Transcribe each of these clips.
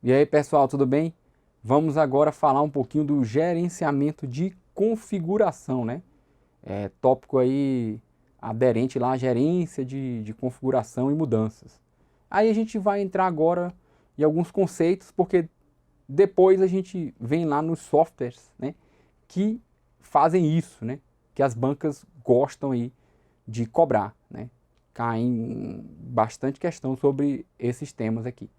E aí, pessoal, tudo bem? Vamos agora falar um pouquinho do gerenciamento de configuração, né? Tópico aí aderente lá à gerência de configuração e mudanças. Aí a gente vai entrar agora em alguns conceitos, porque depois a gente vem lá nos softwares, né, que fazem isso, né? Que as bancas gostam aí de cobrar, né? Caem bastante questão sobre esses temas aqui,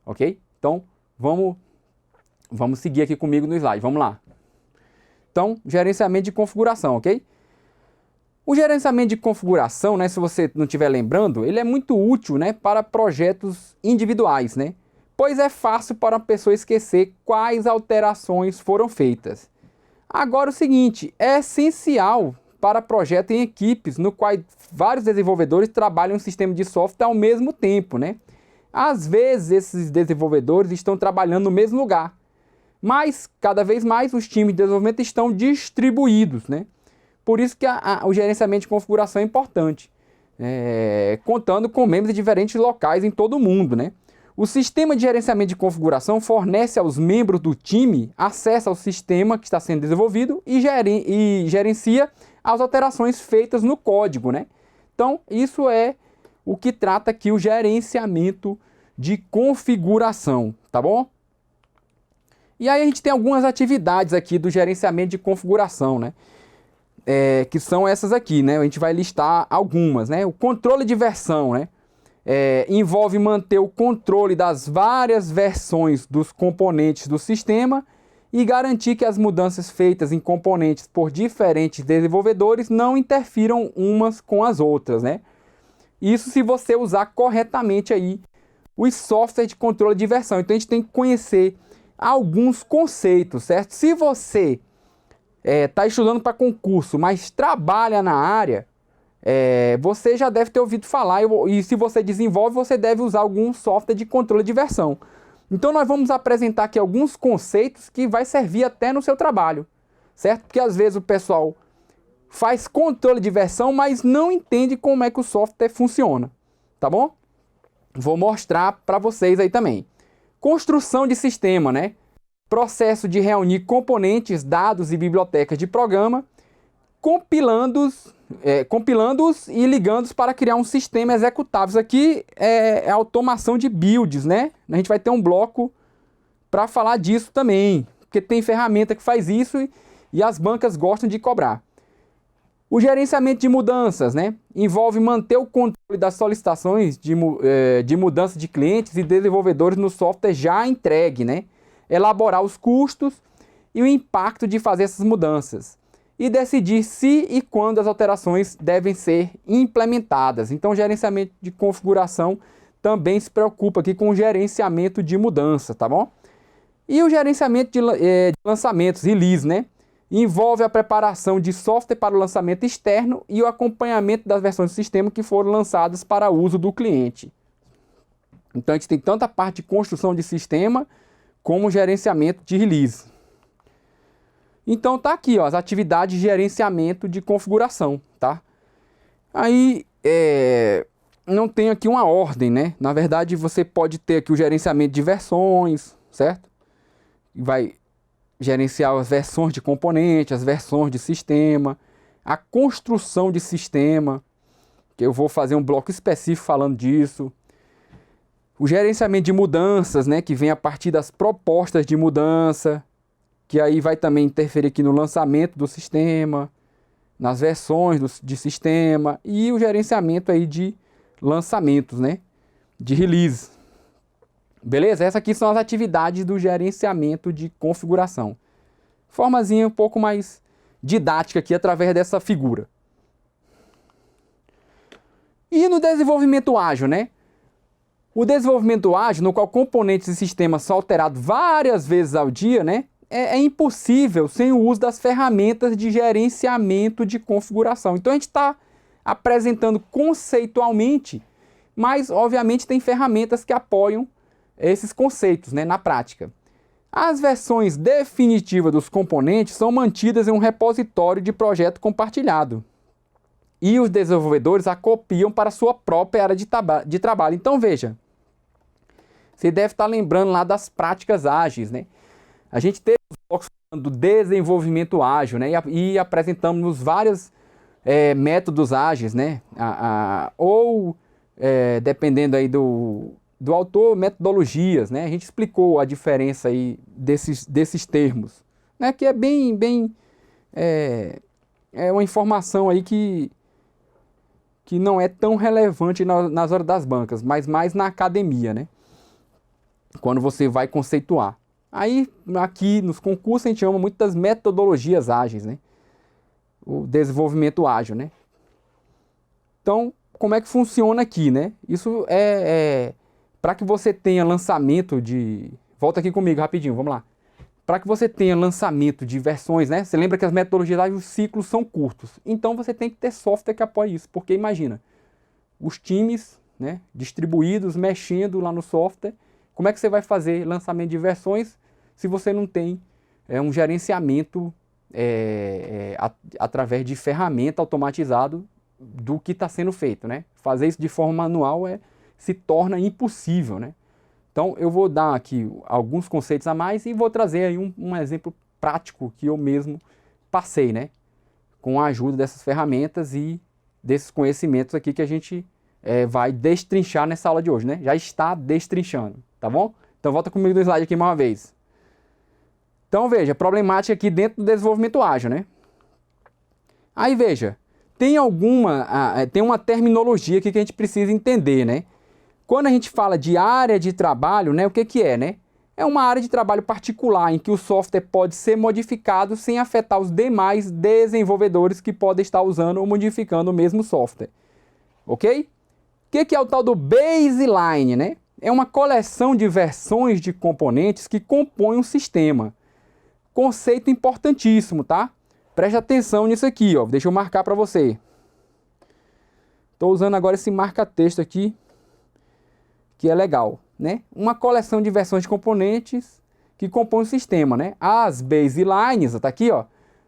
ok? Então, vamos seguir aqui comigo no slide, vamos lá. Então, gerenciamento de configuração, ok? O gerenciamento de configuração, né, se você não estiver lembrando, ele é muito útil, né, para projetos individuais, né? Pois é fácil para uma pessoa esquecer quais alterações foram feitas. Agora o seguinte, é essencial para projetos em equipes, no qual vários desenvolvedores trabalham em um sistema de software ao mesmo tempo, né? Às vezes esses desenvolvedores estão trabalhando no mesmo lugar, mas cada vez mais os times de desenvolvimento estão distribuídos, né? Por isso que o gerenciamento de configuração é importante, contando com membros de diferentes locais em todo o mundo, né? O sistema de gerenciamento de configuração fornece aos membros do time acesso ao sistema que está sendo desenvolvido e gerencia as alterações feitas no código, né? Então, isso é o que trata aqui o gerenciamento de configuração, tá bom? E aí a gente tem algumas atividades aqui do gerenciamento de configuração, né? Que são essas aqui, né? A gente vai listar algumas, né? O controle de versão, né? Envolve manter o controle das várias versões dos componentes do sistema e garantir que as mudanças feitas em componentes por diferentes desenvolvedores não interfiram umas com as outras, né? Isso se você usar corretamente aí os softwares de controle de versão. Então a gente tem que conhecer alguns conceitos, certo? Se você está estudando para concurso, mas trabalha na área, você já deve ter ouvido falar, e se você desenvolve, você deve usar algum software de controle de versão. Então nós vamos apresentar aqui alguns conceitos que vai servir até no seu trabalho, certo? Porque às vezes o pessoal faz controle de versão, mas não entende como é que o software funciona, tá bom? Vou mostrar para vocês aí também. Construção de sistema, né? Processo de reunir componentes, dados e bibliotecas de programa, compilando-os e ligando-os para criar um sistema executável. Isso aqui é automação de builds, né? A gente vai ter um bloco para falar disso também, porque tem ferramenta que faz isso e as bancas gostam de cobrar. O gerenciamento de mudanças, né? Envolve manter o controle das solicitações de mudança de clientes e desenvolvedores no software já entregue, né? Elaborar os custos e o impacto de fazer essas mudanças e decidir se e quando as alterações devem ser implementadas. Então, o gerenciamento de configuração também se preocupa aqui com o gerenciamento de mudança, tá bom? E o gerenciamento de lançamentos, release, né? Envolve a preparação de software para o lançamento externo e o acompanhamento das versões do sistema que foram lançadas para uso do cliente. Então, a gente tem tanto a parte de construção de sistema como gerenciamento de release. Então tá aqui, ó, as atividades de gerenciamento de configuração, tá? Aí não tem aqui uma ordem, né? Na verdade, você pode ter aqui o gerenciamento de versões, certo? Vai gerenciar as versões de componente, as versões de sistema, a construção de sistema, que eu vou fazer um bloco específico falando disso. O gerenciamento de mudanças, né, que vem a partir das propostas de mudança, que aí vai também interferir aqui no lançamento do sistema, nas versões de sistema, e o gerenciamento aí de lançamentos, né, de release. Beleza? Essas aqui são as atividades do gerenciamento de configuração. Formazinha um pouco mais didática aqui através dessa figura. E no desenvolvimento ágil, né? O desenvolvimento ágil, no qual componentes e sistemas são alterados várias vezes ao dia, né? É impossível sem o uso das ferramentas de gerenciamento de configuração. Então a gente está apresentando conceitualmente, mas obviamente tem ferramentas que apoiam esses conceitos, né, na prática. As versões definitivas dos componentes são mantidas em um repositório de projeto compartilhado. E os desenvolvedores a copiam para a sua própria área de trabalho. Então veja, Você deve estar lembrando lá das práticas ágeis, né? A gente teve os blocos do desenvolvimento ágil, né? E apresentamos vários métodos ágeis, né? Dependendo aí do autor, metodologias, né? A gente explicou a diferença aí desses termos, né? Que é bem uma informação aí que não é tão relevante nas horas das bancas, mas mais na academia, né? Quando você vai conceituar. Aí, aqui nos concursos, a gente chama muito das metodologias ágeis, né? O desenvolvimento ágil, né? Então, como é que funciona aqui, né? Isso para que você tenha lançamento de... Volta aqui comigo rapidinho, vamos lá. Para que você tenha lançamento de versões, né? Você lembra que as metodologias ágeis, os ciclos são curtos. Então, você tem que ter software que apoie isso. Porque, imagina, os times, né, distribuídos, mexendo lá no software. Como é que você vai fazer lançamento de versões se você não tem um gerenciamento através de ferramenta automatizado do que está sendo feito, né? Fazer isso de forma manual se torna impossível, né? Então eu vou dar aqui alguns conceitos a mais e vou trazer aí um exemplo prático que eu mesmo passei, né? Com a ajuda dessas ferramentas e desses conhecimentos aqui que a gente vai destrinchar nessa aula de hoje, né? Já está destrinchando, tá bom? Então volta comigo no slide aqui mais uma vez. Então veja, problemática aqui dentro do desenvolvimento ágil, né? Aí veja, tem uma terminologia aqui que a gente precisa entender, né? Quando a gente fala de área de trabalho, né, o que é, né? É uma área de trabalho particular em que o software pode ser modificado sem afetar os demais desenvolvedores que podem estar usando ou modificando o mesmo software. Ok? O que é o tal do baseline, né? É uma coleção de versões de componentes que compõem um sistema. Conceito importantíssimo, tá? Preste atenção nisso aqui, ó. Deixa eu marcar para você. Estou usando agora esse marca-texto aqui, que é legal, né? Uma coleção de versões de componentes que compõem o sistema, né? As baselines, tá aqui, ó,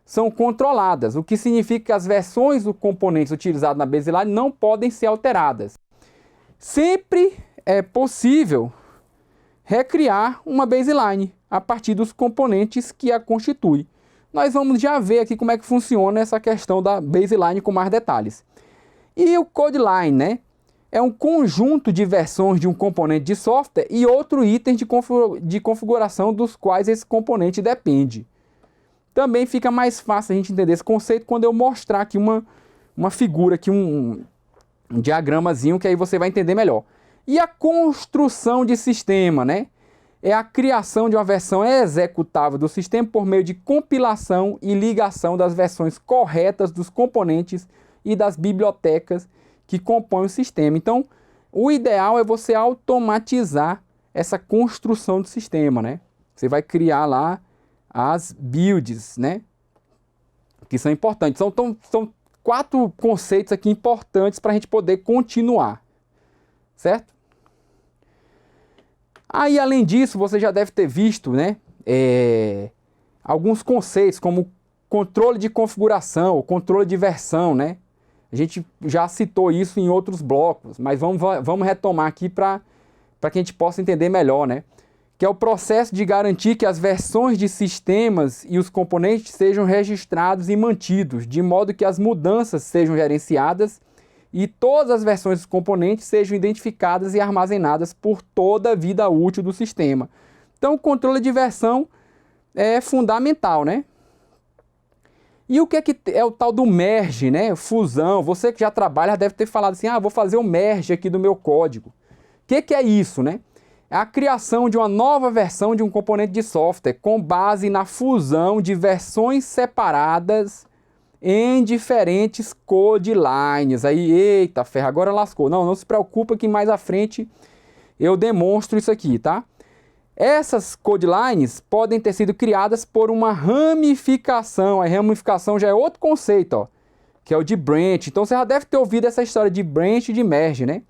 são controladas, o que significa que as versões dos componentes utilizados na baseline não podem ser alteradas. Sempre é possível recriar uma baseline a partir dos componentes que a constituem. Nós vamos já ver aqui como é que funciona essa questão da baseline com mais detalhes. E o codeline, né? É um conjunto de versões de um componente de software e outro item de configuração dos quais esse componente depende. Também fica mais fácil a gente entender esse conceito quando eu mostrar aqui uma figura, aqui um diagramazinho, que aí você vai entender melhor. E a construção de sistema, né? É a criação de uma versão executável do sistema por meio de compilação e ligação das versões corretas dos componentes e das bibliotecas que compõem o sistema. Então, o ideal é você automatizar essa construção do sistema, né? Você vai criar lá as builds, né? Que são importantes. São 4 conceitos aqui importantes para a gente poder continuar, certo? Aí, além disso, você já deve ter visto, né? Alguns conceitos como controle de configuração, controle de versão, né? A gente já citou isso em outros blocos, mas vamos retomar aqui para que a gente possa entender melhor, né? Que é o processo de garantir que as versões de sistemas e os componentes sejam registrados e mantidos, de modo que as mudanças sejam gerenciadas e todas as versões dos componentes sejam identificadas e armazenadas por toda a vida útil do sistema. Então, o controle de versão é fundamental, né? E o que é o tal do merge, né? Fusão. Você que já trabalha deve ter falado assim, vou fazer o merge aqui do meu código. O que é isso, né? É a criação de uma nova versão de um componente de software com base na fusão de versões separadas em diferentes codelines. Aí, eita ferro, agora lascou. Não se preocupa que mais à frente eu demonstro isso aqui, tá? Essas codelines podem ter sido criadas por uma ramificação. A ramificação já é outro conceito, ó, que é o de branch. Então você já deve ter ouvido essa história de branch e de merge, né?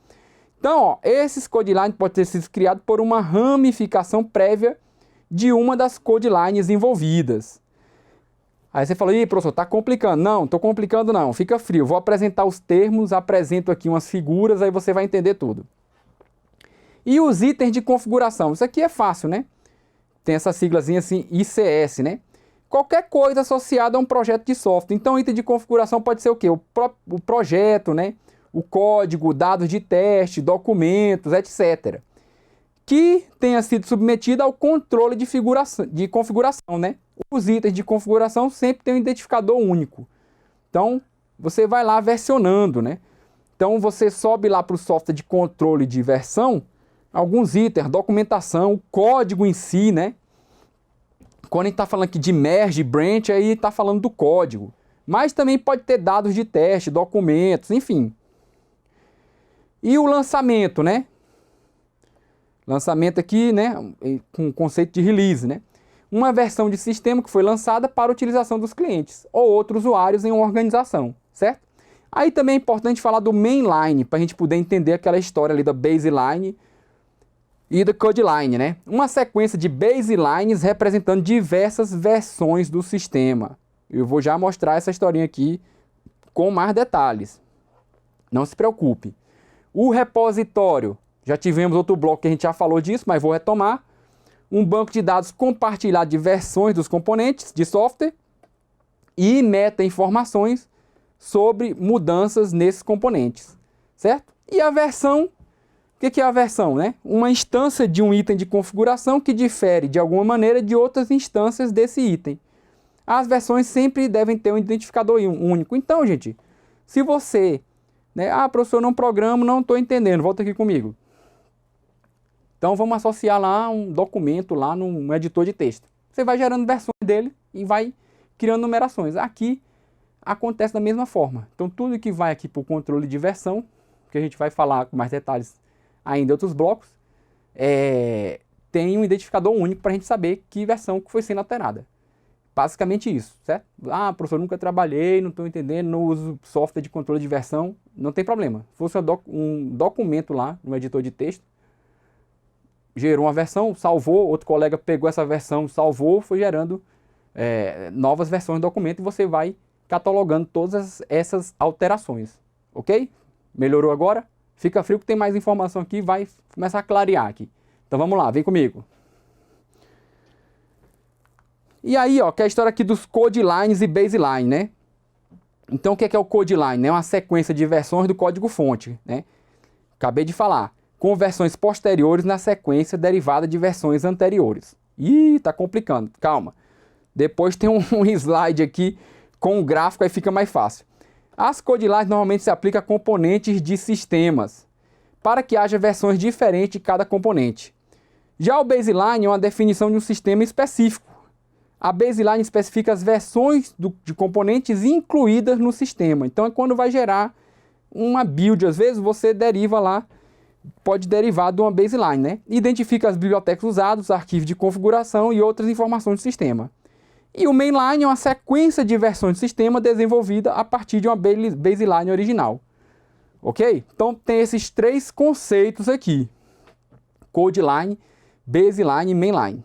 Então, ó, esses codelines podem ter sido criados por uma ramificação prévia de uma das codelines envolvidas. Aí você fala, professor, tá complicando. Não, tô complicando não, fica frio. Vou apresentar os termos, apresento aqui umas figuras, aí você vai entender tudo. E os itens de configuração, isso aqui é fácil, né? Tem essa siglazinha assim, ICS, né? Qualquer coisa associada a um projeto de software. Então, item de configuração pode ser o quê? O projeto, né? O código, dados de teste, documentos, etc. Que tenha sido submetido ao controle de configuração, né? Os itens de configuração sempre têm um identificador único. Então, você vai lá versionando, né? Então, você sobe lá para o software de controle de versão, alguns itens, documentação, o código em si, né? Quando a gente está falando aqui de merge, branch, aí está falando do código. Mas também pode ter dados de teste, documentos, enfim. E o lançamento, né? Lançamento aqui, né? Com o conceito de release, né? Uma versão de sistema que foi lançada para utilização dos clientes ou outros usuários em uma organização, certo? Aí também é importante falar do mainline, para a gente poder entender aquela história ali da baseline e da codeline, né? Uma sequência de baselines representando diversas versões do sistema. Eu vou já mostrar essa historinha aqui com mais detalhes. Não se preocupe. O repositório, já tivemos outro bloco que a gente já falou disso, mas vou retomar. Um banco de dados compartilhado de versões dos componentes de software e meta-informações sobre mudanças nesses componentes, certo? E a versão, o que é a versão, né? Uma instância de um item de configuração que difere de alguma maneira de outras instâncias desse item. As versões sempre devem ter um identificador único. Então, gente, se você, né, professor, não programo, não estou entendendo, volta aqui comigo. Então, vamos associar lá um documento lá num editor de texto. Você vai gerando versões dele e vai criando numerações. Aqui acontece da mesma forma. Então, tudo que vai aqui para o controle de versão, que a gente vai falar com mais detalhes ainda em outros blocos, tem um identificador único para a gente saber que versão que foi sendo alterada. Basicamente isso, certo? Professor, nunca trabalhei, não estou entendendo, não uso software de controle de versão, não tem problema. Se fosse um documento lá, no editor de texto, gerou uma versão, salvou, outro colega pegou essa versão, salvou, foi gerando novas versões do documento e você vai catalogando todas essas alterações, ok? Melhorou agora? Fica frio que tem mais informação aqui, vai começar a clarear aqui. Então vamos lá, vem comigo. E aí, ó, que é a história aqui dos codelines e baseline, né? Então o que é o codeline? É uma sequência de versões do código-fonte, né? Acabei de falar. Com versões posteriores na sequência derivada de versões anteriores. Ih, tá complicando, calma. Depois tem um slide aqui com um gráfico, aí fica mais fácil. As codelines normalmente se aplicam a componentes de sistemas, para que haja versões diferentes de cada componente. Já o baseline é uma definição de um sistema específico. A baseline especifica as versões de componentes incluídas no sistema. Então é quando vai gerar uma build, às vezes você deriva lá, pode derivar de uma baseline, né? Identifica as bibliotecas usadas, os arquivos de configuração e outras informações do sistema. E o mainline é uma sequência de versões do sistema desenvolvida a partir de uma baseline original. Ok? Então tem esses três conceitos aqui. Codeline, baseline e mainline.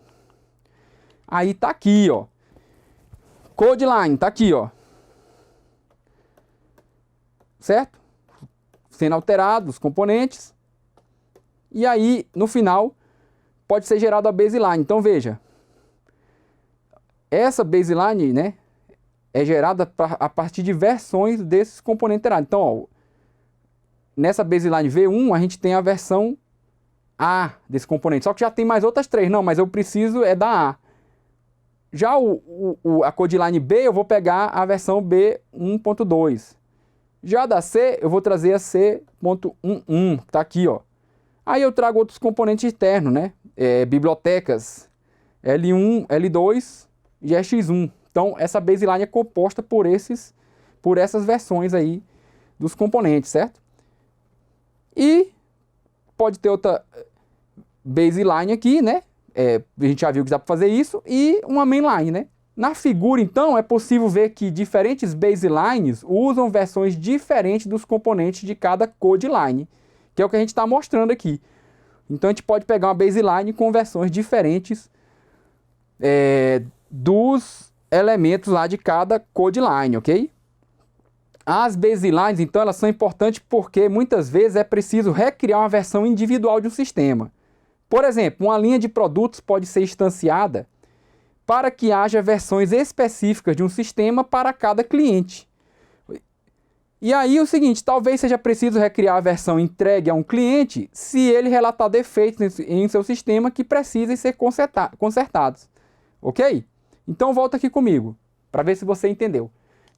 Aí tá aqui, ó. Codeline, tá aqui, ó. Certo? Sendo alterados os componentes. E aí, no final, pode ser gerado a baseline. Então, veja. Essa baseline, né, é gerada a partir de versões desses componentes alterados. Então, ó, nessa baseline V1, a gente tem a versão A desse componente. Só que já tem mais outras três. Não, mas eu preciso da A. Já a codeline B, eu vou pegar a versão B1.2. Já da C, eu vou trazer a C.11, que está aqui, ó. Aí eu trago outros componentes externos, né? Bibliotecas L1, L2 e X1. Então, essa baseline é composta por essas versões aí dos componentes, certo? E pode ter outra baseline aqui, né? A gente já viu que dá para fazer isso. E uma mainline, né? Na figura, então, é possível ver que diferentes baselines usam versões diferentes dos componentes de cada codeline, que é o que a gente está mostrando aqui. Então, a gente pode pegar uma baseline com versões diferentes dos elementos lá de cada codeline, ok? As baselines, então, elas são importantes porque muitas vezes é preciso recriar uma versão individual de um sistema. Por exemplo, uma linha de produtos pode ser instanciada para que haja versões específicas de um sistema para cada cliente. E aí o seguinte, talvez seja preciso recriar a versão entregue a um cliente se ele relatar defeitos em seu sistema que precisem ser consertados. Ok? Então volta aqui comigo, para ver se você entendeu.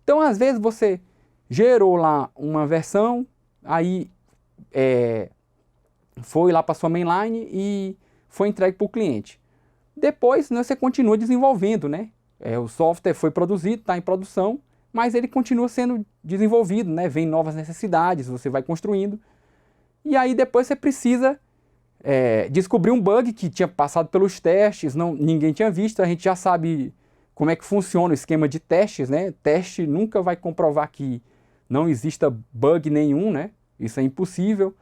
Então às vezes você gerou lá uma versão, aí foi lá para sua mainline e foi entregue para o cliente. Depois, né, você continua desenvolvendo, né? O software foi produzido, está em produção, mas ele continua sendo desenvolvido, né? Vem novas necessidades, você vai construindo. E aí depois você precisa descobrir um bug que tinha passado pelos testes, ninguém tinha visto, a gente já sabe como é que funciona o esquema de testes, né? Teste nunca vai comprovar que não exista bug nenhum, né? Isso é impossível,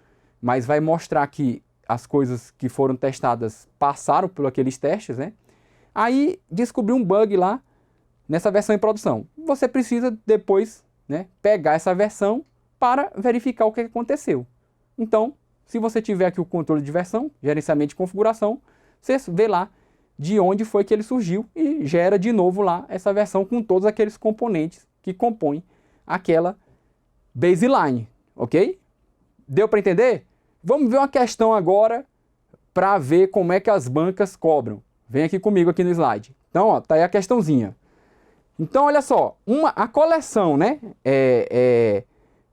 mas vai mostrar que as coisas que foram testadas passaram por aqueles testes, né? Aí descobriu um bug lá nessa versão em produção. Você precisa depois, né, pegar essa versão para verificar o que aconteceu. Então, se você tiver aqui o controle de versão, gerenciamento de configuração, você vê lá de onde foi que ele surgiu e gera de novo lá essa versão com todos aqueles componentes que compõem aquela baseline, ok? Deu para entender? Vamos ver uma questão agora para ver como é que as bancas cobram. Vem aqui comigo aqui no slide. Então, ó, tá aí a questãozinha. Então, olha só, a coleção, né?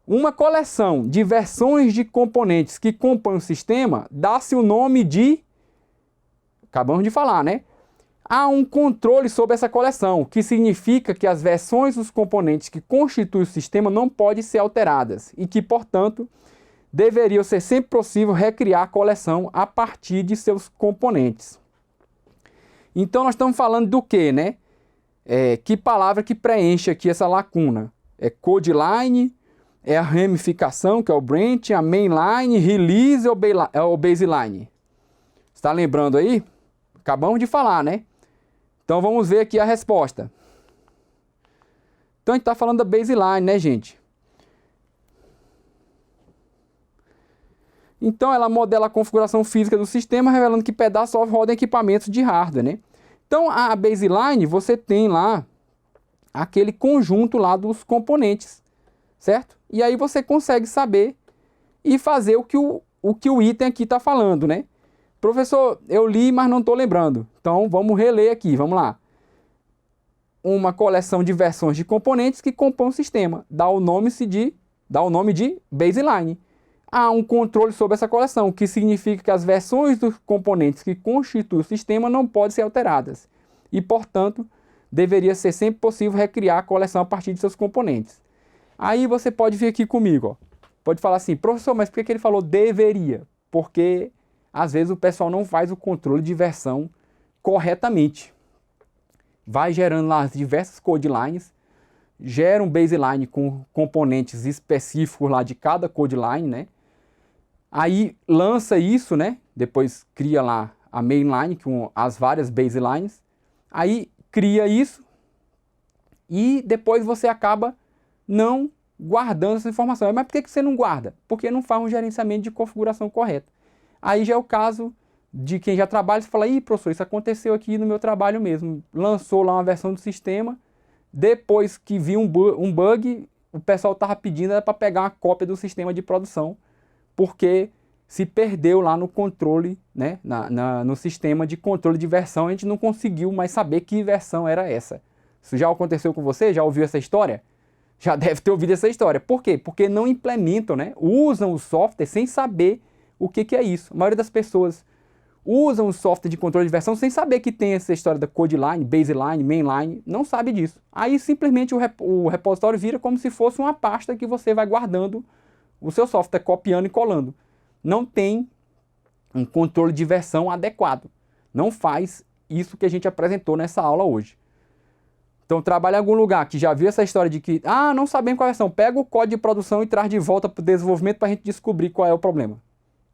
Uma coleção de versões de componentes que compõem o sistema dá-se o nome de... Acabamos de falar, né? Há um controle sobre essa coleção, que significa que as versões dos componentes que constituem o sistema não podem ser alteradas e que, portanto, deveria ser sempre possível recriar a coleção a partir de seus componentes. Então nós estamos falando do que, né? Que palavra que preenche aqui essa lacuna? É code line, é a ramificação, que é o branch, a mainline, release ou baseline? Está lembrando aí? Acabamos de falar, né? Então vamos ver aqui a resposta. Então a gente está falando da baseline, né, gente? Então ela modela a configuração física do sistema, revelando que pedaços rodam em equipamentos de hardware, né? Então a baseline, você tem lá aquele conjunto lá dos componentes, certo? E aí você consegue saber e fazer o que o item aqui está falando, né? Professor, eu li, mas não estou lembrando. Então vamos reler aqui, vamos lá. Uma coleção de versões de componentes que compõem o sistema. Dá o nome de baseline. Há um controle sobre essa coleção, o que significa que as versões dos componentes que constituem o sistema não podem ser alteradas. E, portanto, deveria ser sempre possível recriar a coleção a partir de seus componentes. Aí você pode vir aqui comigo, ó. Pode falar assim, professor, mas por que ele falou deveria? Porque, às vezes, o pessoal não faz o controle de versão corretamente. Vai gerando lá as diversas code lines, gera um baseline com componentes específicos lá de cada code line, né? Aí lança isso, né? Depois cria lá a mainline com as várias baselines. Aí cria isso e depois você acaba não guardando essa informação. Mas por que você não guarda? Porque não faz um gerenciamento de configuração correto. Aí já é o caso de quem já trabalha e fala, ih, professor, isso aconteceu aqui no meu trabalho mesmo. Lançou lá uma versão do sistema, depois que viu um bug, o pessoal estava pedindo para pegar uma cópia do sistema de produção, porque se perdeu lá no controle, né, no sistema de controle de versão, a gente não conseguiu mais saber que versão era essa. Isso já aconteceu com você? Já ouviu essa história? Já deve ter ouvido essa história. Por quê? Porque não implementam, né? Usam o software sem saber o que é isso. A maioria das pessoas usam o software de controle de versão sem saber que tem essa história da code line, baseline, mainline, não sabe disso. Aí simplesmente o repositório vira como se fosse uma pasta que você vai guardando o seu software, copiando e colando. Não tem um controle de versão adequado. Não faz isso que a gente apresentou nessa aula hoje. Então trabalha em algum lugar que já viu essa história de que, não sabemos qual é a versão, pega o código de produção e traz de volta para o desenvolvimento para a gente descobrir qual é o problema.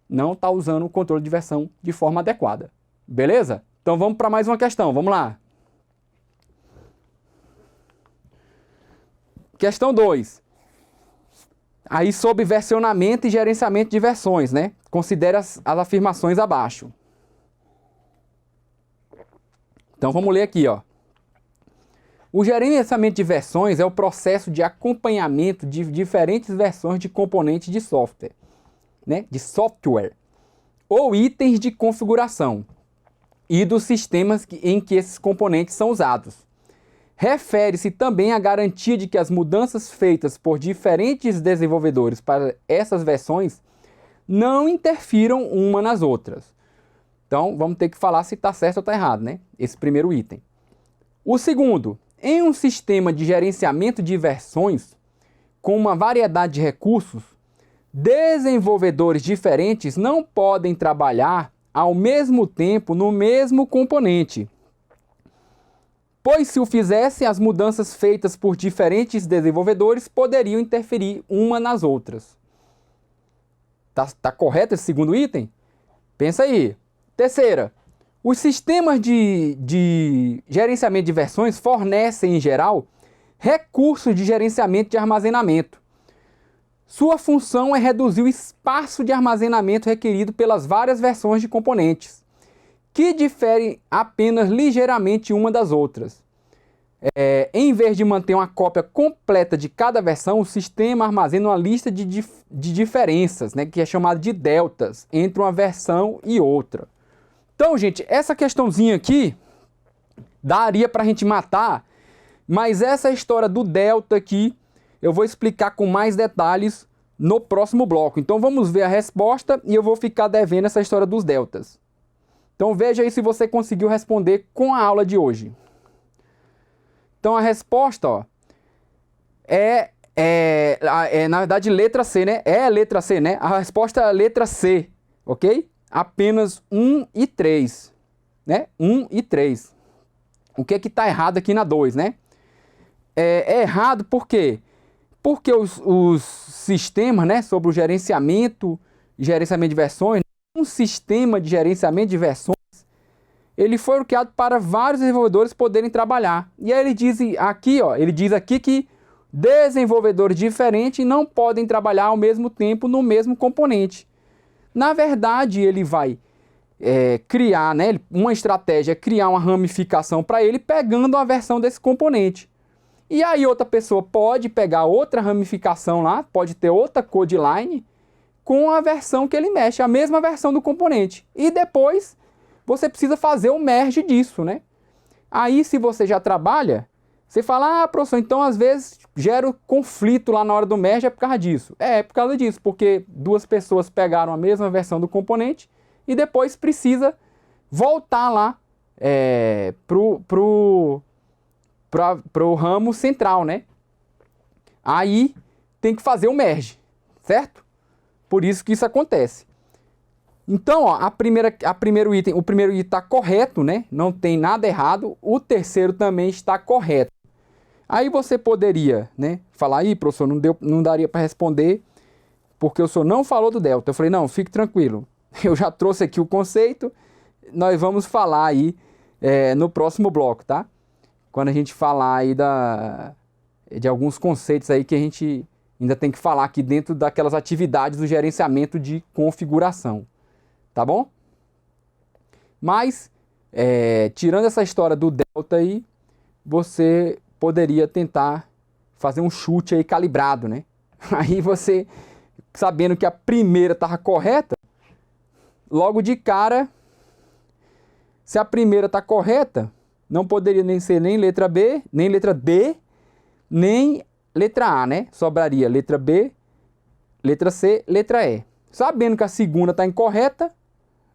Não está usando o controle de versão de forma adequada. Beleza? Então vamos para mais uma questão, vamos lá. Questão 2. Aí sobre versionamento e gerenciamento de versões, né? Considere as afirmações abaixo. Então vamos ler aqui, ó. O gerenciamento de versões é o processo de acompanhamento de diferentes versões de componentes de software, né? De software ou itens de configuração e dos sistemas em que esses componentes são usados. Refere-se também à garantia de que as mudanças feitas por diferentes desenvolvedores para essas versões não interfiram uma nas outras. Então, vamos ter que falar se está certo ou está errado, né? Esse primeiro item. O segundo, em um sistema de gerenciamento de versões com uma variedade de recursos, desenvolvedores diferentes não podem trabalhar ao mesmo tempo no mesmo componente. Pois se o fizessem, as mudanças feitas por diferentes desenvolvedores poderiam interferir uma nas outras. Tá correto esse segundo item? Pensa aí. Terceira, os sistemas de gerenciamento de versões fornecem, em geral, recursos de gerenciamento de armazenamento. Sua função é reduzir o espaço de armazenamento requerido pelas várias versões de componentes, que diferem apenas ligeiramente uma das outras. Em vez de manter uma cópia completa de cada versão, o sistema armazena uma lista de diferenças, né, que é chamada de deltas, entre uma versão e outra. Então, gente, essa questãozinha aqui daria para a gente matar, mas essa história do delta aqui eu vou explicar com mais detalhes no próximo bloco. Então vamos ver a resposta e eu vou ficar devendo essa história dos deltas. Então veja aí se você conseguiu responder com a aula de hoje. Então a resposta, ó, na verdade letra C, né? É a letra C, né? A resposta é a letra C, ok? Apenas 1 e 3, né? 1 e 3. O que é que está errado aqui na 2, né? É errado por quê? Porque os sistemas, né, sobre o gerenciamento de versões, um sistema de gerenciamento de versões, ele foi criado para vários desenvolvedores poderem trabalhar. E aí ele diz aqui, ó, que desenvolvedores diferentes não podem trabalhar ao mesmo tempo no mesmo componente. Na verdade, ele vai criar, né, uma estratégia, criar uma ramificação para ele pegando a versão desse componente. E aí outra pessoa pode pegar outra ramificação lá, pode ter outra code line com a versão que ele mexe, a mesma versão do componente. E depois você precisa fazer o merge disso, né? Aí se você já trabalha, você fala, ah, professor, então às vezes gera conflito lá na hora do merge, é por causa disso. É por causa disso, porque duas pessoas pegaram a mesma versão do componente e depois precisa voltar lá pro ramo central, né? Aí tem que fazer o merge, certo? Por isso que isso acontece. Então, ó, o primeiro item está correto, né? Não tem nada errado. O terceiro também está correto. Aí você poderia, né, falar, aí, professor, não daria para responder porque o senhor não falou do delta. Eu falei, não, fique tranquilo. Eu já trouxe aqui o conceito. Nós vamos falar aí no próximo bloco, tá? Quando a gente falar aí de alguns conceitos aí que a gente ainda tem que falar aqui dentro daquelas atividades do gerenciamento de configuração, tá bom? Mas, tirando essa história do delta aí, você poderia tentar fazer um chute aí calibrado, né? Aí você, sabendo que a primeira estava correta, logo de cara, se a primeira está correta, não poderia nem ser nem letra B, nem letra D, nem letra A, né? Sobraria letra B, letra C, letra E. Sabendo que a segunda está incorreta,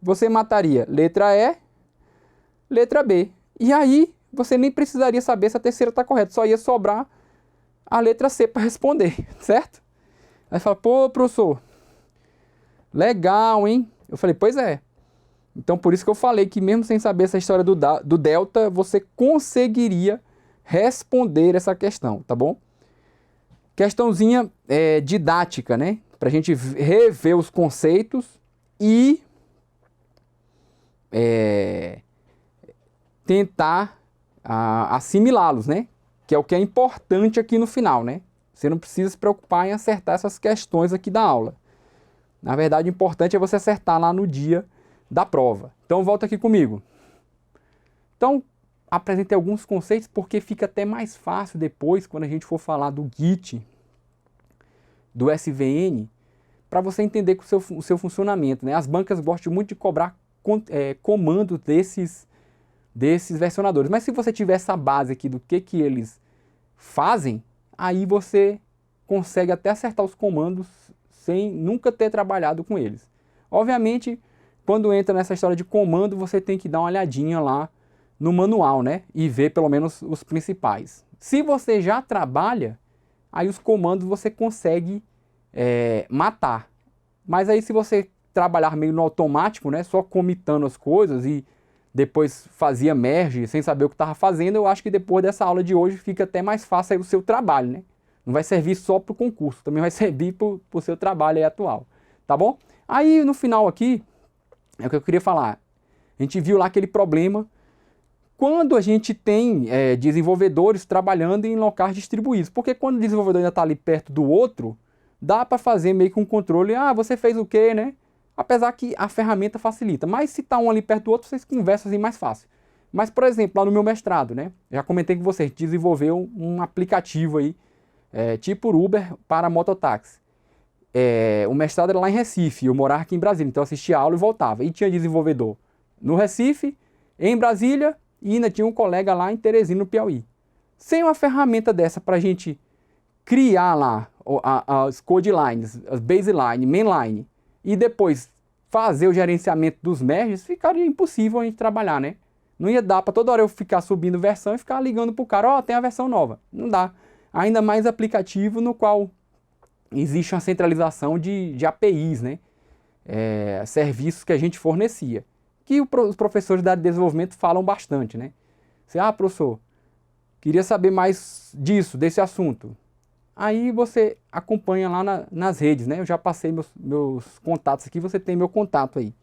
você mataria letra E, letra B. E aí, você nem precisaria saber se a terceira está correta, só ia sobrar a letra C para responder, certo? Aí fala, pô, professor, legal, hein? Eu falei, pois é. Então, por isso que eu falei que mesmo sem saber essa história do delta, você conseguiria responder essa questão, tá bom? Questãozinha didática, né? Pra gente rever os conceitos e tentar assimilá-los, né? Que é o que é importante aqui no final, né? Você não precisa se preocupar em acertar essas questões aqui da aula. Na verdade, o importante é você acertar lá no dia da prova. Então, volta aqui comigo. Então, apresentei alguns conceitos porque fica até mais fácil depois, quando a gente for falar do Git, do SVN, para você entender o seu funcionamento, né? As bancas gostam muito de cobrar comandos desses versionadores. Mas se você tiver essa base aqui do que eles fazem, aí você consegue até acertar os comandos sem nunca ter trabalhado com eles. Obviamente, quando entra nessa história de comando, você tem que dar uma olhadinha lá no manual, né? E ver pelo menos os principais. Se você já trabalha, aí os comandos você consegue matar. Mas aí se você trabalhar meio no automático, né? Só comitando as coisas e depois fazia merge sem saber o que estava fazendo, eu acho que depois dessa aula de hoje fica até mais fácil aí o seu trabalho, né? Não vai servir só para o concurso, também vai servir para o seu trabalho aí atual, tá bom? Aí no final aqui, é o que eu queria falar. A gente viu lá aquele problema quando a gente tem desenvolvedores trabalhando em locais distribuídos. Porque quando o desenvolvedor ainda está ali perto do outro, dá para fazer meio que um controle, você fez o quê, né? Apesar que a ferramenta facilita. Mas se está um ali perto do outro, vocês conversam assim mais fácil. Mas, por exemplo, lá no meu mestrado, né? Já comentei com vocês, desenvolveu um aplicativo aí, tipo Uber para mototáxi. O mestrado era lá em Recife, eu morava aqui em Brasília, então eu assistia a aula e voltava. E tinha desenvolvedor no Recife, em Brasília, e ainda tinha um colega lá em Teresina, no Piauí. Sem uma ferramenta dessa para a gente criar lá as code lines, as baseline, mainline, e depois fazer o gerenciamento dos merges, ficaria impossível a gente trabalhar, né? Não ia dar para toda hora eu ficar subindo versão e ficar ligando para o cara, tem a versão nova. Não dá. Ainda mais aplicativo no qual existe uma centralização de APIs, né? Serviços que a gente fornecia. Que os professores da área de desenvolvimento falam bastante, né? Você, professor, queria saber mais desse assunto. Aí você acompanha lá nas redes, né? Eu já passei meus contatos aqui, você tem meu contato aí.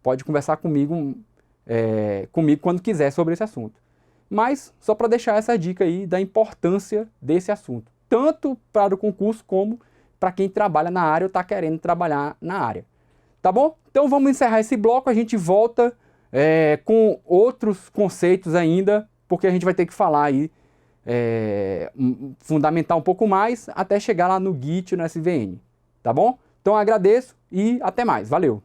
Pode conversar comigo quando quiser sobre esse assunto. Mas, só para deixar essa dica aí da importância desse assunto. Tanto para o concurso como para quem trabalha na área ou está querendo trabalhar na área. Tá bom? Então vamos encerrar esse bloco, a gente volta com outros conceitos ainda, porque a gente vai ter que falar aí, fundamentar um pouco mais, até chegar lá no Git e no SVN. Tá bom? Então agradeço e até mais. Valeu!